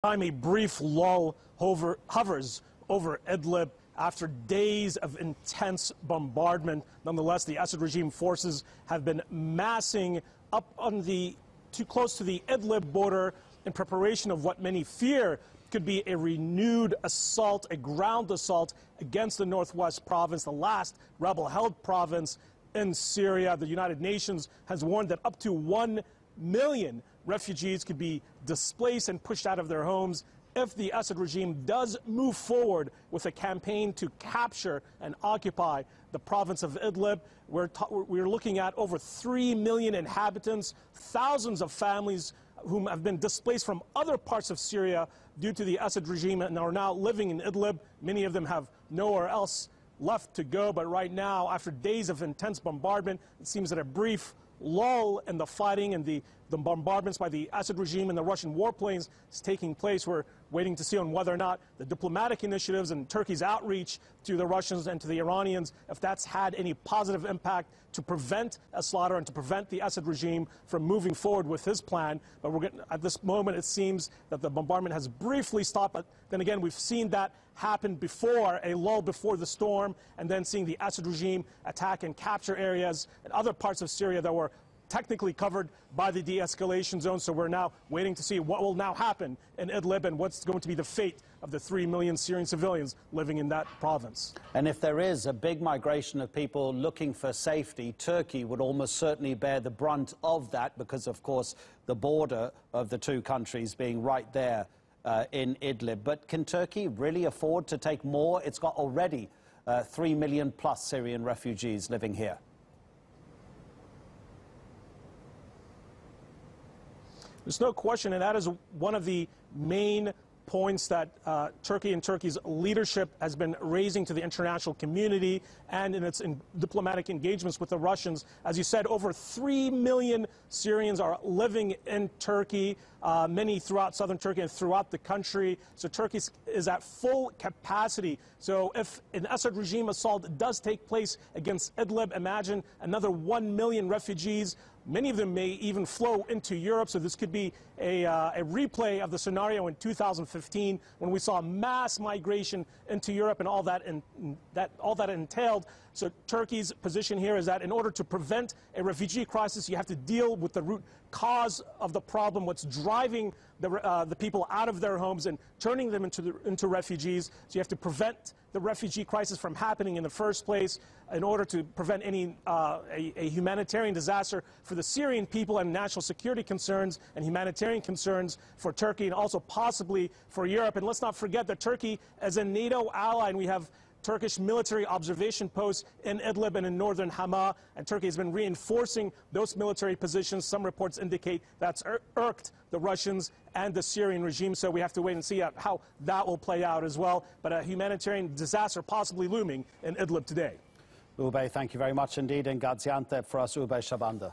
Time a brief lull hovers over Idlib after days of intense bombardment. Nonetheless, the Assad regime forces have been massing up on too close to the Idlib border in preparation of what many fear could be a renewed assault, a ground assault against the northwest province, the last rebel-held province in Syria. The United Nations has warned that up to 1 million refugees could be displaced and pushed out of their homes if the Assad regime does move forward with a campaign to capture and occupy the province of Idlib. We're looking at over 3 million inhabitants, thousands of families whom have been displaced from other parts of Syria due to the Assad regime and are now living in Idlib. Many of them have nowhere else left to go, but right now, after days of intense bombardment, it seems that a brief lull in the fighting and the bombardments by the Assad regime and the Russian warplanes is taking place. We're waiting to see on whether or not the diplomatic initiatives and Turkey's outreach to the Russians and to the Iranians, if that's had any positive impact to prevent a slaughter and to prevent the Assad regime from moving forward with his plan. But at this moment, it seems that the bombardment has briefly stopped. But then again, we've seen that happen before, a lull before the storm, and then seeing the Assad regime attack and capture areas in other parts of Syria that were technically covered by the de-escalation zone. So we're now waiting to see what will now happen in Idlib and what's going to be the fate of the 3 million Syrian civilians living in that province. And if there is a big migration of people looking for safety, Turkey would almost certainly bear the brunt of that because, of course, the border of the two countries being right there in Idlib. But can Turkey really afford to take more? It's got already 3 million plus Syrian refugees living here. There's no question, and that is one of the main points that Turkey and Turkey's leadership has been raising to the international community and in its diplomatic engagements with the Russians. As you said, over 3 million Syrians are living in Turkey, many throughout southern Turkey and throughout the country. So Turkey is at full capacity. So if an Assad regime assault does take place against Idlib, imagine another 1 million refugees. Many of them may even flow into Europe, so this could be a replay of the scenario in 2015 when we saw mass migration into Europe and all that entailed. So Turkey's position here is that in order to prevent a refugee crisis, you have to deal with the root cause of the problem, what's driving the people out of their homes and turning them into refugees. So you have to prevent the refugee crisis from happening in the first place in order to prevent any a humanitarian disaster for the Syrian people and national security concerns and humanitarian concerns for Turkey and also possibly for Europe. And let's not forget that Turkey is a NATO ally, and we have Turkish military observation posts in Idlib and in northern Hama, and Turkey has been reinforcing those military positions. Some reports indicate that's irked the Russians and the Syrian regime, so we have to wait and see how that will play out as well. But a humanitarian disaster possibly looming in Idlib today. Oubai, thank you very much indeed in Gaziantep for us, Oubai Shahbandar.